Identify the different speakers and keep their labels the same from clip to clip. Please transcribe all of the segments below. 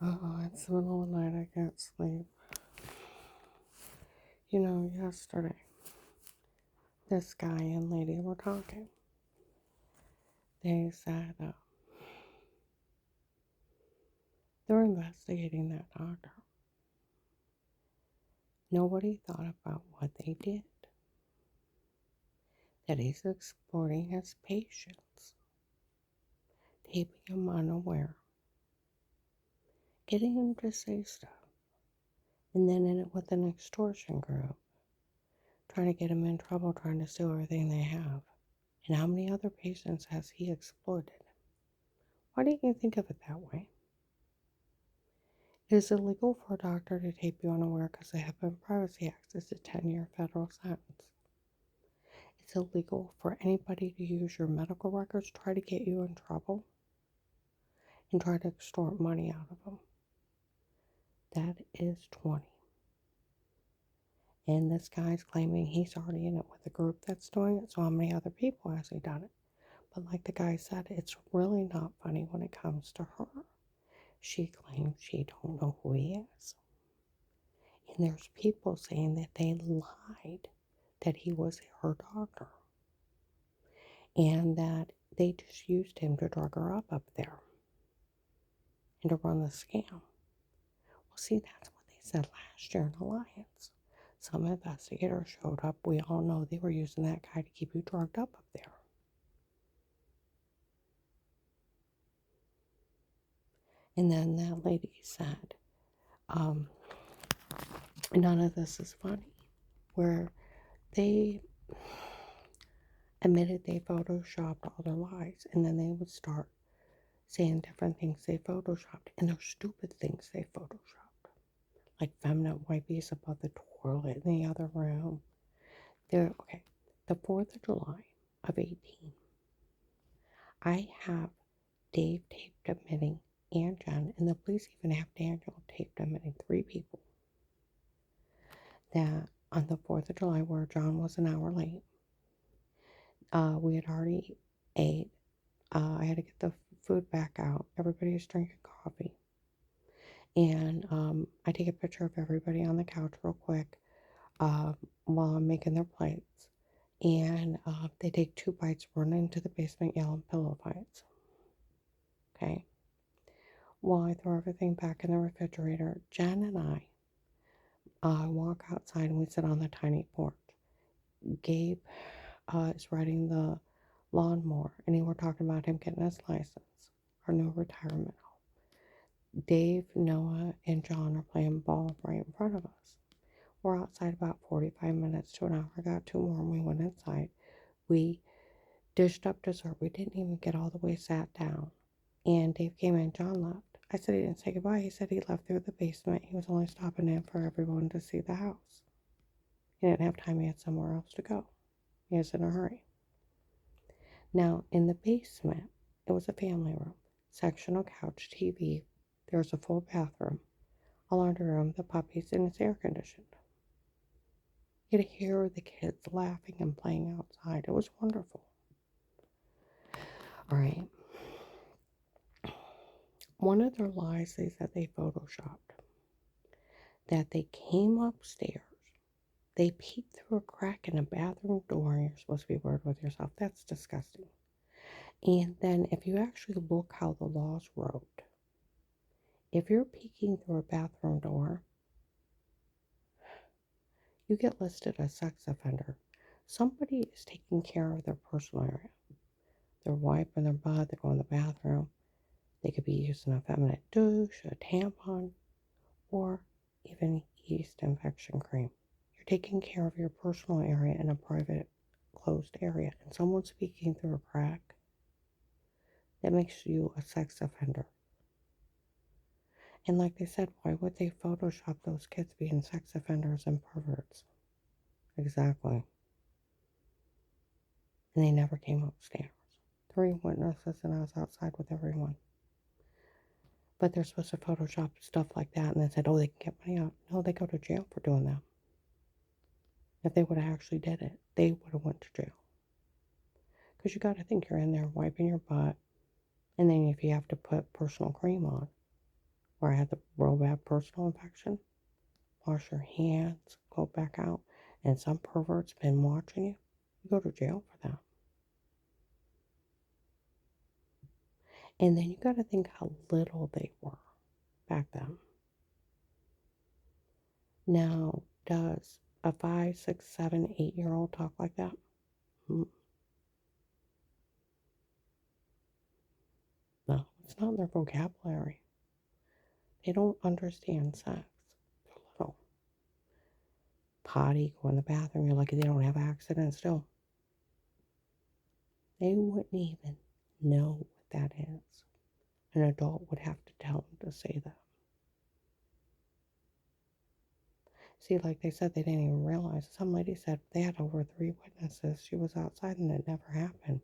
Speaker 1: It's the middle of the night. I can't sleep. Yesterday, this guy and lady were talking. They said they're investigating that doctor. Nobody thought about what they did. That he's exploiting his patients, taping them unaware, getting them to say stuff, and then in it with an extortion group, trying to get them in trouble, trying to steal everything they have. And how many other patients has he exploited? Why didn't you think of it that way? It is illegal for a doctor to tape you unaware because the HIPAA and Privacy Act is a 10-year federal sentence. It's illegal for anybody to use your medical records, try to get you in trouble, and try to extort money out of them. That is 20. And this guy's claiming he's already in it with a group that's doing it, so how many other people has he done it? But like the guy said, it's really not funny when it comes to her. She claims she don't know who he is. And there's people saying that they lied that he was her doctor and that they just used him to drug her up there and to run the scam. Well, see, that's what they said last year in Alliance. Some investigators showed up. We all know they were using that guy to keep you drugged up there. And then that lady said, none of this is funny, where they admitted they photoshopped all their lies, and then they would start saying different things they photoshopped, and they're stupid things they photoshopped, like feminine wipes above the toilet in the other room. Okay, the 4th of July of 18, I have Dave taped admitting, and Jen, and the police even have Daniel taped admitting 3 people that on the 4th of July, where John was an hour late, we had already ate. I had to get the food back out. Everybody was drinking coffee. And I take a picture of everybody on the couch real quick while I'm making their plates. And they take 2 bites, run into the basement, yelling pillow fights. Okay. Well, I throw everything back in the refrigerator. Jen and I walk outside and we sit on the tiny porch. Gabe is riding the lawnmower, and we're talking about him getting his license, our new retirement home. Dave, Noah, and John are playing ball right in front of us. We're outside about 45 minutes to an hour. I got 2 more and we went inside. We dished up dessert. We didn't even get all the way sat down. And Dave came in, John left. I said he didn't say goodbye. He said he left through the basement. He was only stopping in for everyone to see the house. He didn't have time. He had somewhere else to go. He was in a hurry. Now, in the basement, it was a family room. Sectional couch, TV. There was a full bathroom. A laundry room, the puppies, and it's air conditioned. You could hear the kids laughing and playing outside. It was wonderful. All right. One of their lies, they said they photoshopped. That they came upstairs. They peeked through a crack in a bathroom door, and you're supposed to be word with yourself. That's disgusting. And then if you actually look how the laws wrote, if you're peeking through a bathroom door, you get listed as sex offender. Somebody is taking care of their personal area. They're wiping their butt, they go in the bathroom. They could be using a feminine douche, a tampon, or even yeast infection cream. You're taking care of your personal area in a private, closed area, and someone's speaking through a crack. That makes you a sex offender. And like they said, why would they Photoshop those kids being sex offenders and perverts? Exactly. And they never came upstairs. 3 witnesses, and I was outside with everyone. But they're supposed to Photoshop stuff like that, and they said, oh, they can get money out. No, they go to jail for doing that. If they would have actually did it, they would have went to jail. Because you got to think you're in there wiping your butt, and then if you have to put personal cream on, where I had the real bad personal infection. Wash your hands, go back out, and some pervert's been watching you. You go to jail for that. And then you got to think how little they were back then. Now, does a 5, 6, 7, 8-year-old talk like that? No, it's not in their vocabulary. They don't understand sex. They're little. Potty, go in the bathroom, you're lucky they don't have accidents still. They wouldn't even know what that is. An adult would have to tell them to say that. See, like they said, they didn't even realize. Some lady said they had over 3 witnesses. She was outside and it never happened.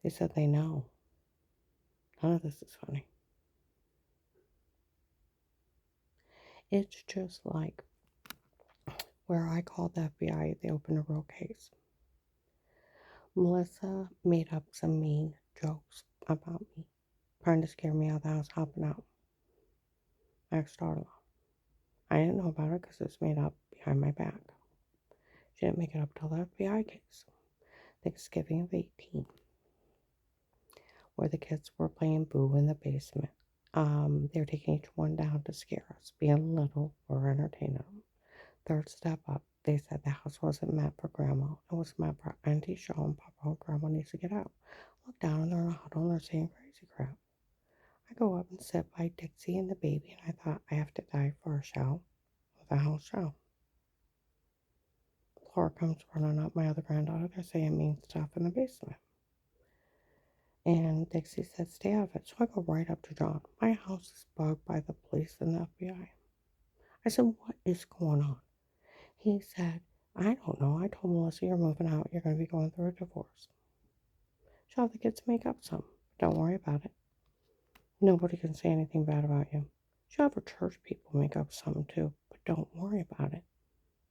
Speaker 1: They said they know. None of this is funny. It's just like where I called the FBI, they opened a real case. Melissa made up some mean jokes about me, trying to scare me out of the house, helping out my ex-daughter-in-law. I didn't know about it because it was made up behind my back. She didn't make it up till the FBI case. Thanksgiving of 18, where the kids were playing boo in the basement. They were taking each one down to scare us, being little or entertaining them. Third step up, they said the house wasn't meant for Grandma. It was meant for Auntie Shaw and Papa and Grandma needs to get out. Look down and they're in a huddle and they're saying crazy crap. I go up and sit by Dixie and the baby and I thought I have to die for a show with a house show. Laura comes running up, my other granddaughter, they're saying mean stuff in the basement. And Dixie said, stay out of it. So I go right up to John. My house is bugged by the police and the FBI. I said, what is going on? He said, I don't know. I told Melissa you're moving out. You're going to be going through a divorce. She'll have the kids make up some. Don't worry about it. Nobody can say anything bad about you. She'll have her church people make up some too. But don't worry about it.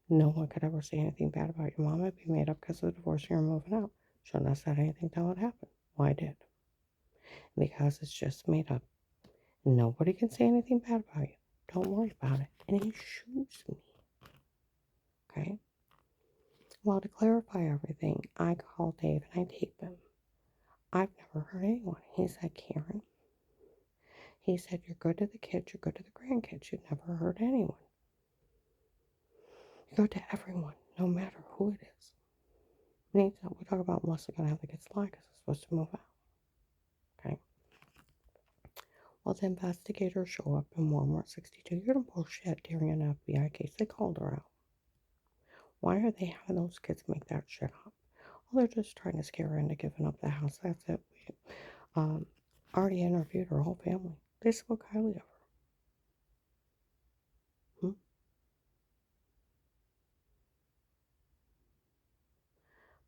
Speaker 1: No one could ever say anything bad about your mom. It'd be made up because of the divorce and you're moving out. Shouldn't have said anything till it happened. Well, I did. Because it's just made up. Nobody can say anything bad about you. Don't worry about it. And he shoots me. Okay? Well, to clarify everything, I call Dave and I tape him. I've never hurt anyone. He said, Karen. He said, you're good to the kids, you're good to the grandkids. You've never hurt anyone. You're good to everyone, no matter who it is. We talk about Melissa going to have the kids lie because it's supposed to move out. Okay? Well, the investigators show up in Walmart 62. You're going to bullshit during an FBI case. They called her out. Why are they having those kids make that shit up? Well, they're just trying to scare her into giving up the house. That's it. We already interviewed her whole family. They spoke highly of her.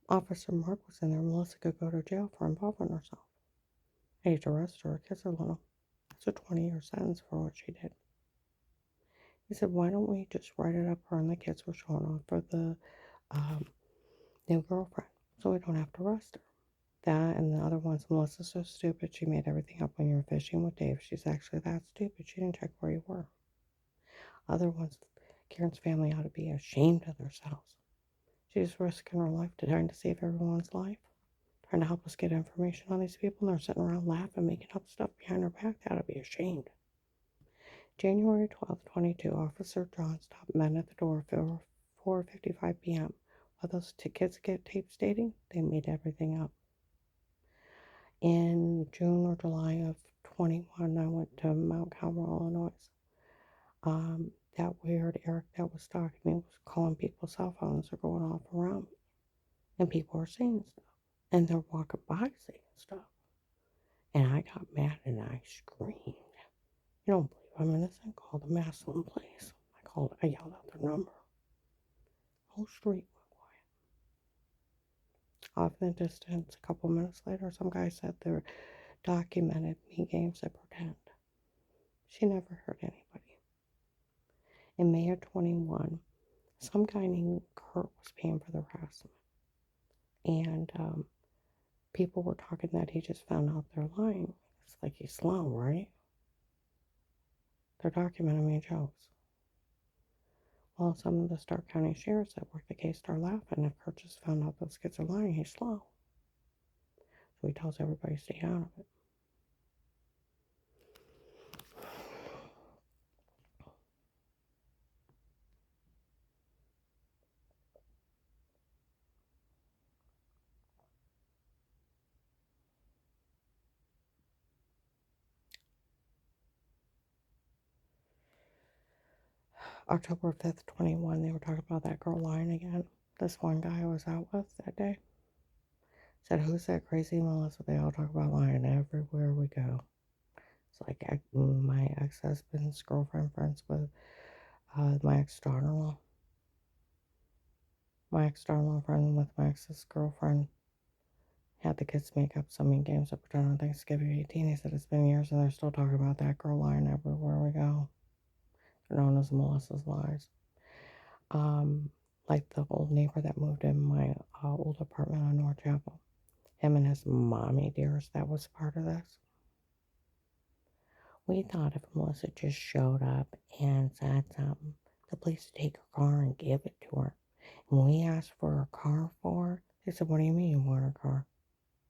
Speaker 1: Officer Mark was in there. Melissa could go to jail for involving herself. I hate to arrest her. Her kids are little. It's a 20-year sentence for what she did. He said, why don't we just write it up her and the kids were showing off for the new girlfriend so we don't have to arrest her. That and the other ones, Melissa's so stupid she made everything up when you were fishing with Dave. She's actually that stupid. She didn't check where you were. Other ones, Karen's family ought to be ashamed of themselves. She's risking her life trying to save everyone's life. Trying to help us get information on these people, and they're sitting around laughing, making up stuff behind her back. They ought to be ashamed. January 12th, 22, Officer John stopped men at the door at 4:55 p.m. While those kids get tape stating, they made everything up. In June or July of 21, I went to Mount Carmel, Illinois. That weird Eric that was stalking me was calling people's cell phones or going off around me. And people were saying stuff. And they're walking by saying stuff. And I got mad and I screamed. You don't believe I'm innocent? Call the Maslin place. I yelled out their number. The whole street went quiet. Off in the distance, a couple minutes later, some guy said they documented me games of pretend. She never hurt anybody. In May of 21, some guy named Kurt was paying for the harassment. And people were talking that he just found out they're lying. It's like he's slow, right? They're documenting me jokes. Well, some of the Stark County sheriffs that work the case start laughing if Kurt just found out those kids are lying. He's slow. So he tells everybody to stay out of it. October 5th, 21, they were talking about that girl lying again. This one guy I was out with that day said, "Who's that crazy Melissa?" They all talk about lying everywhere we go. It's like my ex-husband's girlfriend friends with my ex-daughter-in-law. My ex-daughter-in-law friend with my ex's girlfriend had the kids make up some mean games to pretend on Thanksgiving 18. He said it's been years and they're still talking about that girl lying everywhere we go. They're known as Melissa's lies. Like the old neighbor that moved in my old apartment on North Chapel. Him and his mommy dearest, that was part of this. We thought if Melissa just showed up and said something, the police would take her car and give it to her. And when we asked for her car for her, they said, "What do you mean you want her car?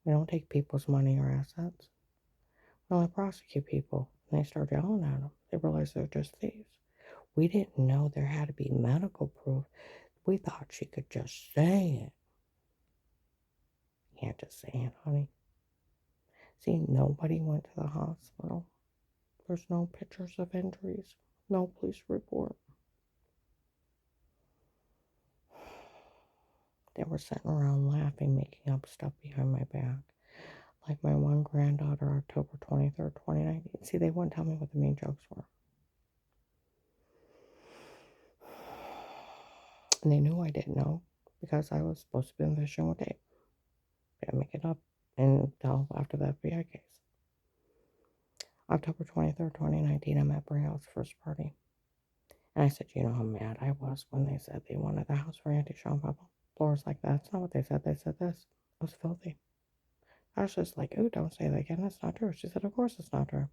Speaker 1: We don't take people's money or assets. We only prosecute people." And they started yelling at them. They realized they're just thieves. We didn't know there had to be medical proof. We thought she could just say it. You can't just say it, honey. See, nobody went to the hospital. There's no pictures of injuries. No police report. They were sitting around laughing, making up stuff behind my back. Like my one granddaughter, October 23rd, 2019. See, they wouldn't tell me what the main jokes were. And they knew I didn't know because I was supposed to be fishing with Dave. Didn't make it up until after the FBI case. October 23rd, 2019, I'm at Brielle's first party. And I said, "You know how mad I was when they said they wanted the house for Auntie Sean Papa?" Laura's like, "That's not what they said. They said this." It was filthy. I was just like, "Ooh, don't say that again. That's not true." She said, "Of course it's not true.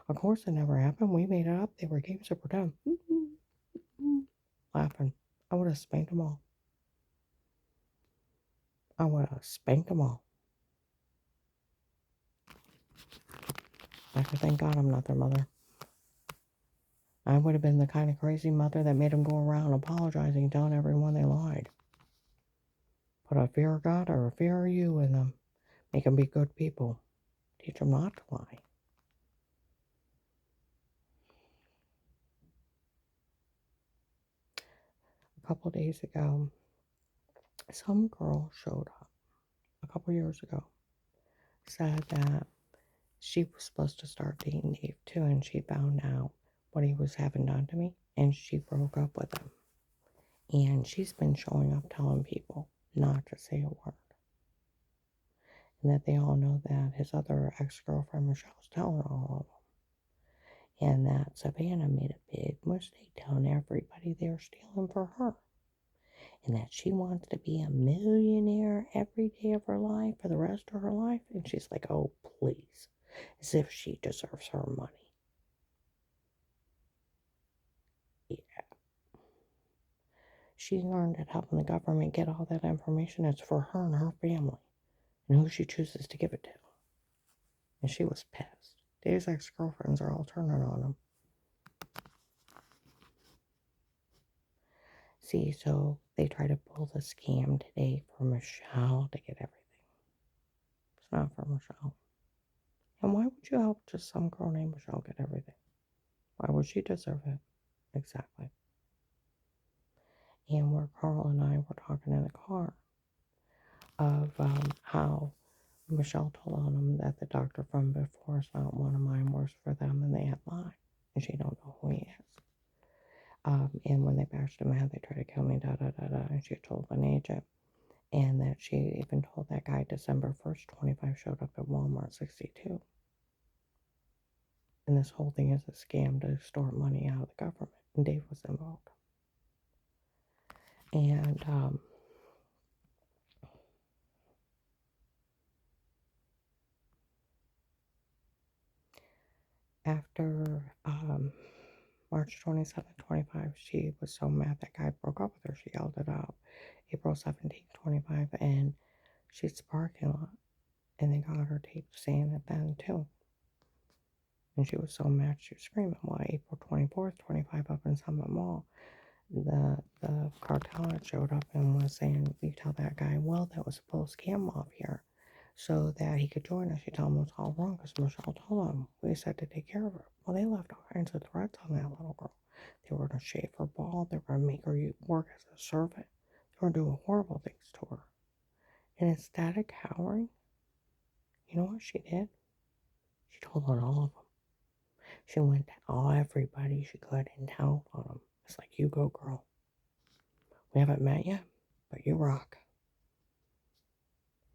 Speaker 1: Of course it never happened. We made it up. They were games to pretend." Laughing. I would have spanked them all. I would have spanked them all. I could thank God I'm not their mother. I would have been the kind of crazy mother that made them go around apologizing, telling everyone they lied. Put a fear of God or a fear of you in them. Make them be good people. Teach them not to lie. A couple days ago, some girl showed up a couple years ago, said that she was supposed to start dating Dave too, and she found out what he was having done to me, and she broke up with him. And she's been showing up telling people not to say a word. And that they all know that his other ex-girlfriend, Michelle's telling all of them. And that Savannah made a big mistake telling everybody they were stealing for her. And that she wants to be a millionaire every day of her life for the rest of her life. And she's like, "Oh, please." As if she deserves her money. Yeah. She learned that helping the government get all that information is for her and her family. And who she chooses to give it to. And she was pissed. Dave's ex-girlfriends are all turning on him. See, so they try to pull the scam today for Michelle to get everything. It's not for Michelle. And why would you help just some girl named Michelle get everything? Why would she deserve it? Exactly. And where Carl and I were talking in the car of how Michelle told on him that the doctor from before is not one of mine, works for them, and they had lied. And she don't know who he is. And when they bashed him out, they tried to kill me, da da da da. And she told an agent. And that she even told that guy December 1st, 25 showed up at Walmart 62. And this whole thing is a scam to extort money out of the government. And Dave was involved. And after March 27th, 25, she was so mad that guy broke up with her. She yelled it out. April 17th, 25, and she's the parking lot. And they got her tape saying it then, too. And she was so mad she was screaming. Well, April 24th, 25, up in Summit Mall, the cartel had showed up and was saying, you tell that guy, well, that was a full scam off here so that he could join us. You tell him it was all wrong because Michelle told him we said to take care of her. Well, they left all kinds of threats on that little girl. They were going to shave her bald. They were going to make her work as a servant. They were doing horrible things to her. And instead of cowering, you know what she did? She told on all of them. She went to everybody she could and told on them. It's like, you go, girl. We haven't met yet, but you rock.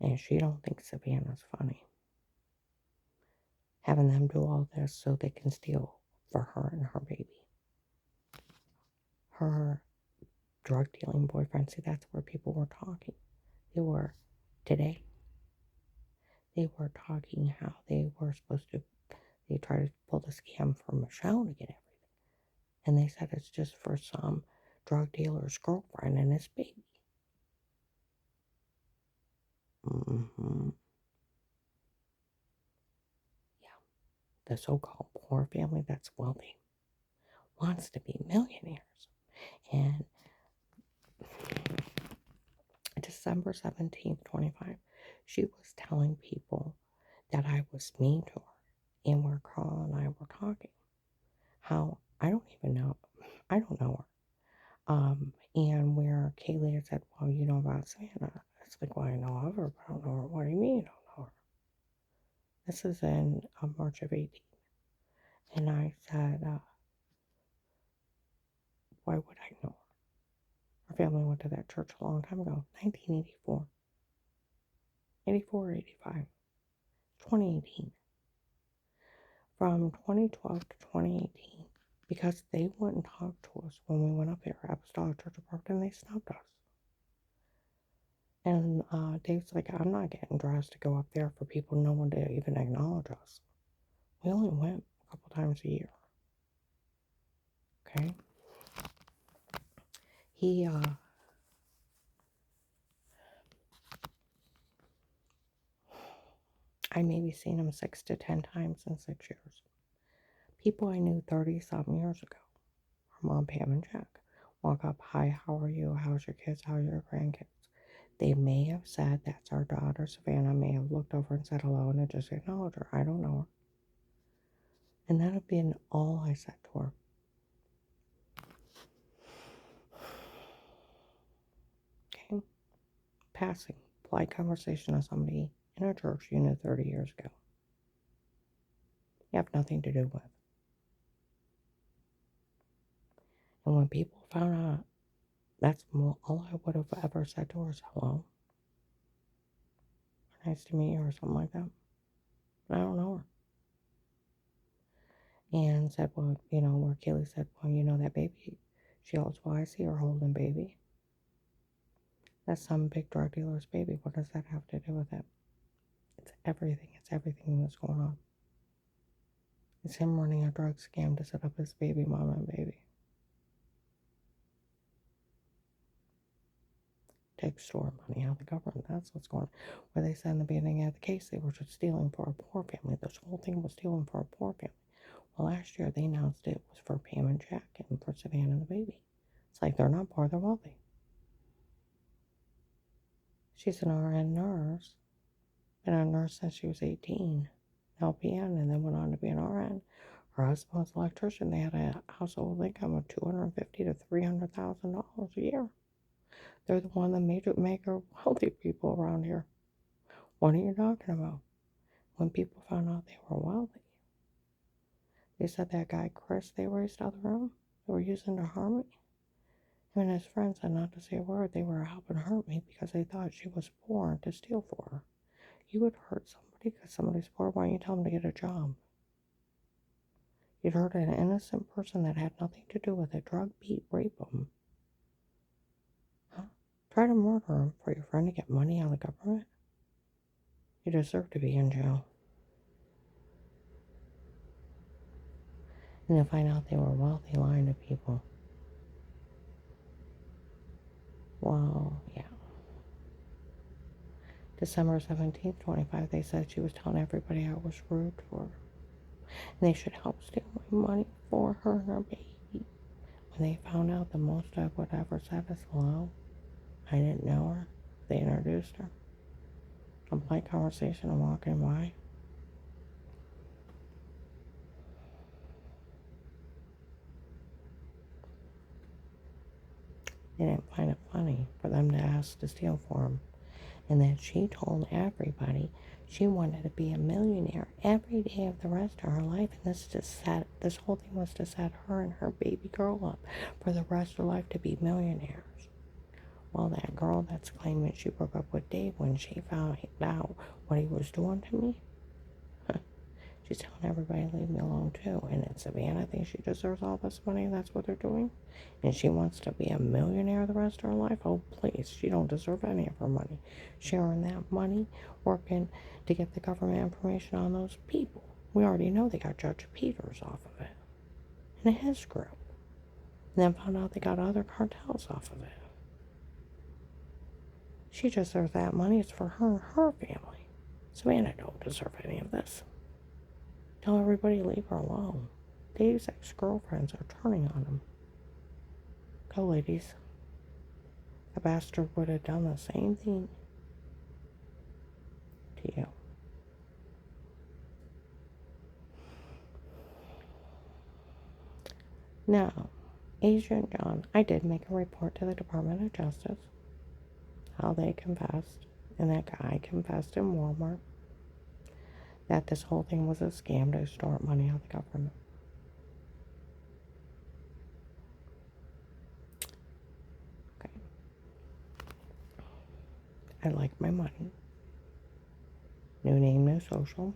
Speaker 1: And she don't think Savannah's funny. Having them do all this so they can steal for her and her baby. Her drug dealing boyfriend, see, that's where people were talking. They were, today, they were talking how they were supposed to, they tried to pull the scam for Michelle to get everything. And they said it's just for some drug dealer's girlfriend and his baby. Mm-hmm. Yeah, the so-called poor family that's wealthy wants to be millionaires. And December 17th, 25, she was telling people that I was mean to her. And where Carl and I were talking. How I don't even know. I don't know her. And where Kaylee had said, well, you know about Savannah. It's like, well, I know of her, but I don't know her. What do you mean you don't know her? This is in March of 18. And I said, why would I know her? Our family went to that church a long time ago, 1984. 84 or 85. 2018. From 2012 to 2018. Because they wouldn't talk to us when we went up there at Apostolic Church of Parkton, they stopped us. And Dave's like, I'm not getting dressed to go up there for people, no one to even acknowledge us. We only went a couple times a year. Okay? I maybe seen him 6 to 10 times in 6 years. People I knew 30-something years ago. Our mom, Pam, and Jack. Walk up, hi, how are you? How's your kids? How are your grandkids? They may have said, that's our daughter, Savannah, may have looked over and said hello and just acknowledged her. I don't know her. And that would been all I said to her. Okay? Passing, polite conversation with somebody in a church you knew 30 years ago. You have nothing to do with. And when people found out, that's all I would have ever said to her is hello. Nice to meet you or something like that. I don't know her. And said, well, you know, where Kaylee said, well, you know that baby. She goes, well, I see her holding baby. That's some big drug dealer's baby. What does that have to do with it? It's everything. It's everything that's going on. It's him running a drug scam to set up his baby mama and baby. To extort money out of the government. That's what's going on. Where they said in the beginning of the case they were just stealing for a poor family. This whole thing was stealing for a poor family. Well, last year they announced it was for Pam and Jack and for Savannah and the baby. It's like they're not poor, they're wealthy. She's an RN nurse. Been a nurse since she was 18. LPN, and then went on to be an RN. Her husband was an electrician. They had a household income of $250,000 to $300,000 a year. They're the one that make her wealthy people around here. What are you talking about? When people found out they were wealthy, they said that guy Chris they raised out of the room, they were using to harm me. Him and his friends said not to say a word. They were helping hurt me because they thought she was poor to steal for her. You would hurt somebody because somebody's poor. Why don't you tell them to get a job? You'd hurt an innocent person that had nothing to do with it. Drug, beat, rape them. Huh? Try to murder him for your friend to get money out of the government? You deserve to be in jail. And to find out they were wealthy line of people. Well, yeah. December 17th, 25, they said she was telling everybody I was rude to her. And they should help steal my money for her and her baby. When they found out the most I would ever said is hello, I didn't know her. They introduced her. A polite conversation and walking by. They didn't find it funny for them to ask to steal for them. And then she told everybody she wanted to be a millionaire every day of the rest of her life. And this whole thing was to set her and her baby girl up for the rest of her life to be millionaires. Well, that girl that's claiming she broke up with Dave when she found out what he was doing to me, she's telling everybody to leave me alone too. And then Savannah thinks she deserves all this money. That's what they're doing. And she wants to be a millionaire the rest of her life. Oh, please. She don't deserve any of her money. She earned that money working to get the government information on those people. We already know they got Judge Peters off of it. And his group. And then found out they got other cartels off of it. She deserves that money. It's for her and her family. Savannah don't deserve any of this. Tell everybody to leave her alone. Dave's ex-girlfriends are turning on him. Go, ladies. A bastard would have done the same thing to you. Now, Asia and John, I did make a report to the Department of Justice. How they confessed, and that guy confessed in Walmart, that this whole thing was a scam to extort money out of the government. Okay. I like my money. New name, new social.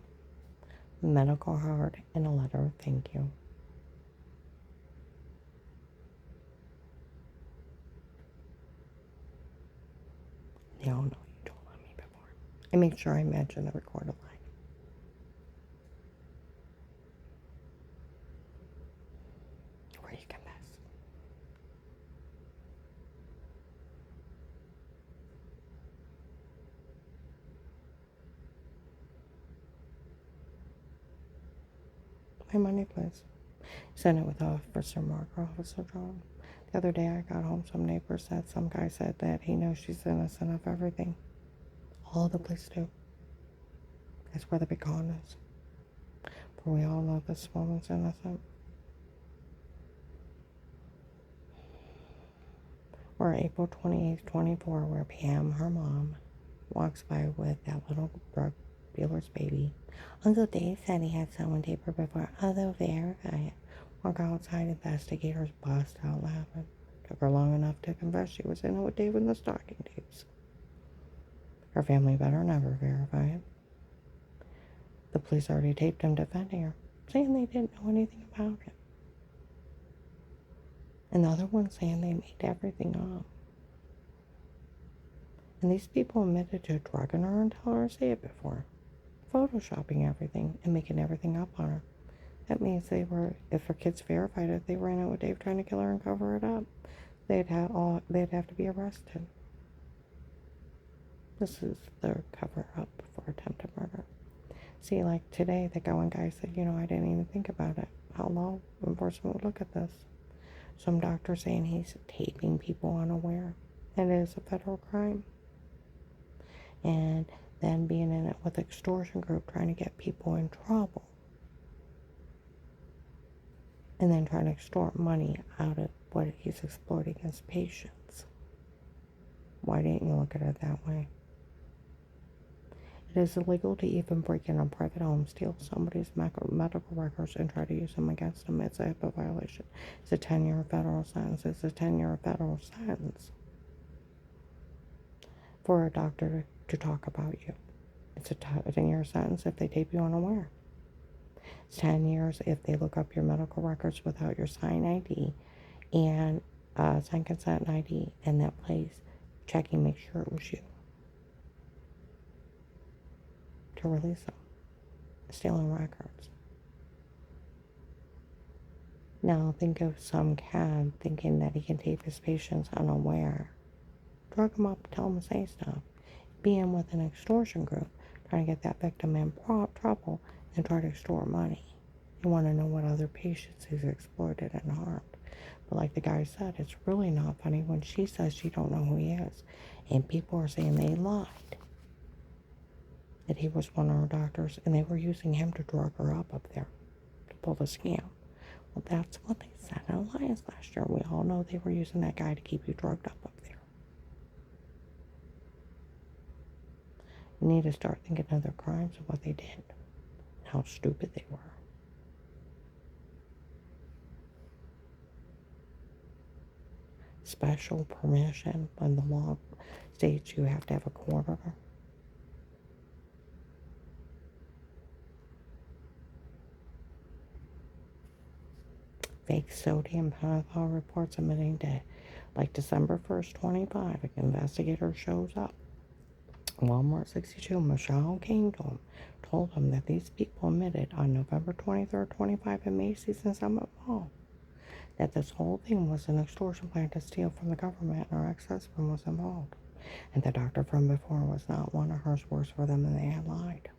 Speaker 1: Medical card, and a letter of thank you. They all know you told on me before. I make sure I mention the recorded line. Where you confess. My money, please. Send it with Officer Mark or Officer John. The other day I got home, some neighbor said, some guy said that he knows she's innocent of everything. All the police do. That's where the big con is. For we all know this woman's innocent. Or April 28th, 24, where Pam, her mom, walks by with that little drug dealer's baby. Uncle Dave said he had someone tape her before. Although verify it. Walk outside, investigators bust out laughing. Took her long enough to confess she was in it with Dave in the stocking tapes. Her family better never verify it. The police already taped him defending her, saying they didn't know anything about it. And the other one saying they made everything up. And these people admitted to drugging her and telling her to say it before. Photoshopping everything and making everything up on her. That means they were, if her kids verified it, they were in it with Dave trying to kill her and cover it up. They'd have to be arrested. This is their cover up for attempted murder. See, like today, the one guy said, I didn't even think about it. How law enforcement would look at this. Some doctor saying he's taping people unaware. It is a federal crime. And then being in it with extortion group trying to get people in trouble. And then trying to extort money out of what he's exploiting against patients. Why didn't you look at it that way? It is illegal to even break in a private home, steal somebody's medical records, and try to use them against them. It's a HIPAA violation. It's a 10-year federal sentence. It's a 10-year federal sentence for a doctor to talk about you. It's a 10-year sentence if they tape you unaware. It's 10 years if they look up your medical records without your sign ID and sign consent ID, and that place checking, make sure it was you to release them. Stealing records. Now think of some cad thinking that he can tape his patients unaware. Drug him up, tell him to say stuff. Being with an extortion group, trying to get that victim in trouble and try to extort money. You want to know what other patients he's exploited and harmed. But like the guy said, it's really not funny when she says she don't know who he is. And people are saying they lied. That he was one of her doctors and they were using him to drug her up there to pull the scam. Well, that's what they said in Alliance last year. We all know they were using that guy to keep you drugged up there. You need to start thinking of their crimes and what they did. How stupid they were. Special permission when the law states you have to have a coroner. Fake sodium pentothal reports admitting that, like December 1st, 25, an investigator shows up. Walmart 62, Michelle came to him, told him that these people admitted on November 23rd, 25 at Macy's in Summit Mall that this whole thing was an extortion plan to steal from the government and her ex-husband was involved. And the doctor from before was not one of hers worse for them and they had lied.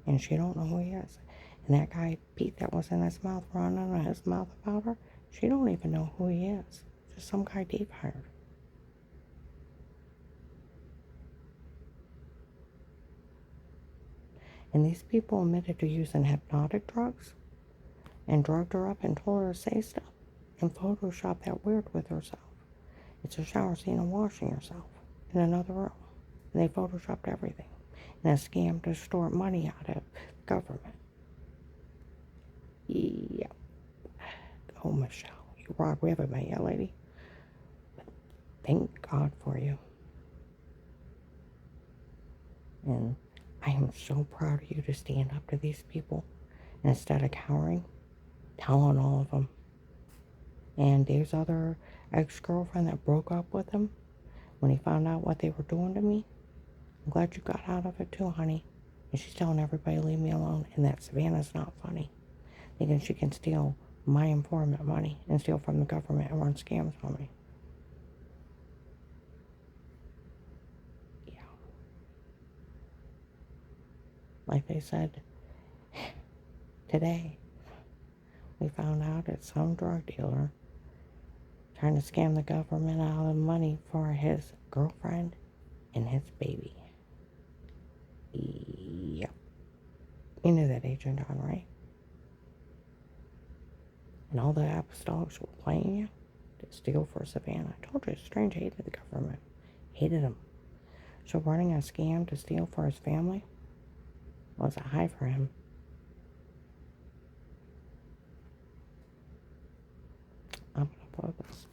Speaker 1: And she don't know who he is. And that guy, Pete, that was in his mouth, running in his mouth about her, she don't even know who he is. Just some guy Dave hired. And these people admitted to using hypnotic drugs and drugged her up and told her to say stuff and photoshopped that weird with herself. It's a shower scene of washing yourself in another room. And they photoshopped everything. And a scam to extort money out of the government. Yep. Oh, Michelle, you rock. We haven't met yet, lady. But thank God for you. And I am so proud of you to stand up to these people. And instead of cowering, tell on all of them. And Dave's other ex-girlfriend that broke up with him, when he found out what they were doing to me, I'm glad you got out of it too, honey. And she's telling everybody, leave me alone. And that Savannah's not funny. Thinking she can steal my informant money and steal from the government and run scams on me. Yeah. Like they said today, we found out it's some drug dealer trying to scam the government out of money for his girlfriend and his baby. Yep. You knew that, Agent John, right? And all the apostolics were playing you to steal for Savannah. I told you, Strange hated the government. Hated him. So running a scam to steal for his family was a high for him. I'm going to upload this.